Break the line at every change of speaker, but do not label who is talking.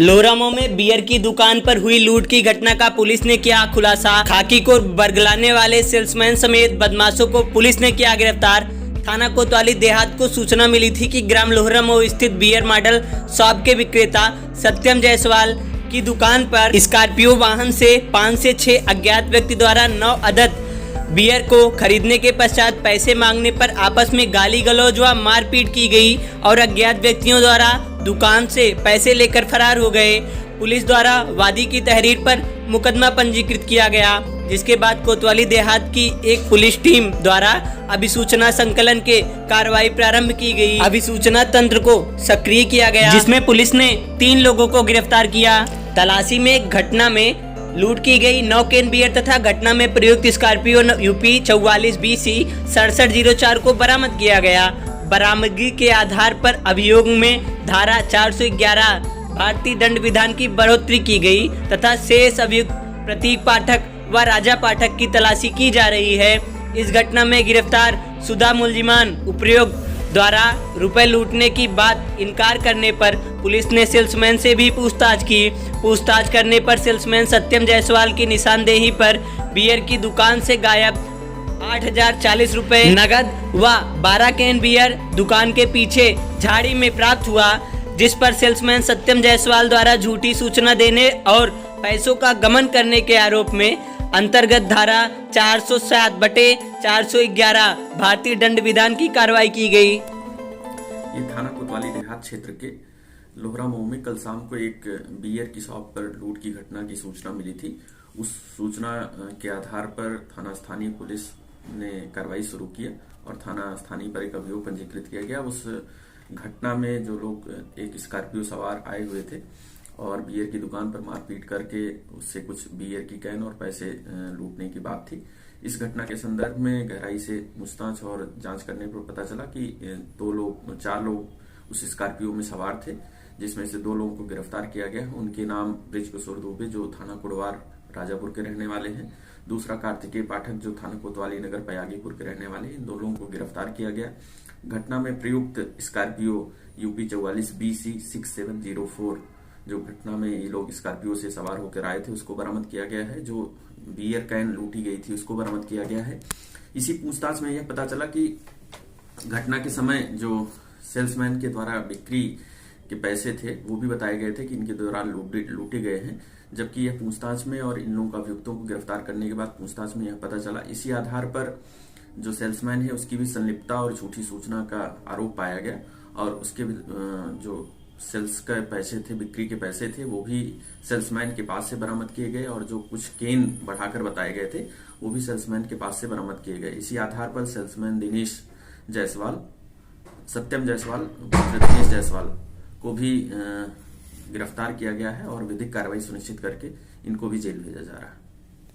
लोहरामो में बियर की दुकान पर हुई लूट की घटना का पुलिस ने किया खुलासा। खाकी को बरगलाने वाले सेल्समैन समेत बदमाशों को पुलिस ने किया गिरफ्तार। थाना कोतवाली देहात को सूचना मिली थी कि ग्राम लोहरामो स्थित बियर मॉडल शॉप के विक्रेता सत्यम जायसवाल की दुकान पर स्कॉर्पियो वाहन से 5 से 6 अज्ञात व्यक्ति द्वारा 9 अदद बियर को खरीदने के पश्चात पैसे मांगने पर आपस में गाली गलौज व मारपीट की गई और अज्ञात व्यक्तियों द्वारा दुकान से पैसे लेकर फरार हो गए। पुलिस द्वारा वादी की तहरीर पर मुकदमा पंजीकृत किया गया, जिसके बाद कोतवाली देहात की एक पुलिस टीम द्वारा अभिसूचना संकलन के कार्रवाई प्रारंभ की गई। अभिसूचना तंत्र को सक्रिय किया गया, जिसमें पुलिस ने 3 लोगों को गिरफ्तार किया। तलाशी में घटना में लूट की गई 9 कैन बियर तथा घटना में प्रयुक्त स्कॉर्पियो यूपी 44 BC 6704 को बरामद किया गया। बरामदगी के आधार पर अभियोग में धारा 411 भारतीय दंड विधान की बढ़ोतरी की गई तथा शेष अभियुक्त प्रतीक पाठक व राजा पाठक की तलाशी की जा रही है। इस घटना में गिरफ्तार शुदा मुलजिमान उपयुक्त द्वारा रुपए लूटने की बात इनकार करने पर पुलिस ने सेल्समैन से भी पूछताछ की। पूछताछ करने पर सेल्समैन सत्यम जायसवाल की निशानदेही पर बियर की दुकान से गायब 8,040 रुपए नगद व 12 कैन बियर दुकान के पीछे झाड़ी में प्राप्त हुआ, जिस पर सेल्समैन सत्यम जायसवाल द्वारा झूठी सूचना देने और पैसों का गमन करने के आरोप में अंतर्गत धारा 407/411 भारतीय दंड विधान की कार्रवाई की गई।
ये थाना कोतवाली देहात क्षेत्र के लोहरामो में कल शाम को एक बियर की शॉप पर लूट की घटना की सूचना मिली थी। उस सूचना के आधार पर थाना स्थानीय पुलिस ने कार्रवाई शुरू की और थाना स्थानीय पर एक अभियोग पंजीकृत किया गया। उस घटना में जो लोग एक स्कॉर्पियो सवार आए हुए थे और बियर की दुकान पर मारपीट करके उससे कुछ बियर की कैन और पैसे लूटने की बात थी। इस घटना के संदर्भ में गहराई से पूछताछ और जांच करने पर पता चला कि 4 लोग उस स्कॉर्पियो में सवार थे, जिसमें से 2 लोगों को गिरफ्तार किया गया। उनके नाम बृजकिशोर दुबे जो थाना कुड़वार राजापुर के रहने वाले हैं, दूसरा कार्तिकेय पाठक जो थाना कोतवाली नगर पयागीपुर के रहने वाले हैं। इन 2 लोगों को गिरफ्तार किया गया। घटना में प्रयुक्त स्कॉर्पियो यूपी 44 BC 6704 जो घटना में ये लोग स्कॉर्पियो से सवार होकर आए थे उसको बरामद किया गया है। जो बियर कैन लूटी गई थी उसको बरामद किया गया है। इसी पूछताछ में यह पता चला कि घटना के समय जो सेल्समैन के द्वारा बिक्री के पैसे थे वो भी बताए गए थे कि इनके द्वारा लूटे गए हैं, जबकि यह पूछताछ में और इन लोगों का अभियुक्तों को गिरफ्तार करने के बाद पूछताछ में यह पता चला। इसी आधार पर जो सेल्समैन है उसकी भी संलिप्तता और झूठी सूचना का आरोप पाया गया और उसके जो सेल्स के पैसे थे, बिक्री के पैसे थे, वो भी सेल्समैन के पास से बरामद किए गए और जो कुछ केन बढ़ाकर बताए गए थे वो भी सेल्समैन के पास से बरामद किए गए। इसी आधार पर सेल्समैन दिनेश जायसवाल, सत्यम जायसवाल, दिनेश जायसवाल को भी गिरफ्तार किया गया है और विधिक कार्रवाई सुनिश्चित करके इनको भी जेल भेजा जा रहा है।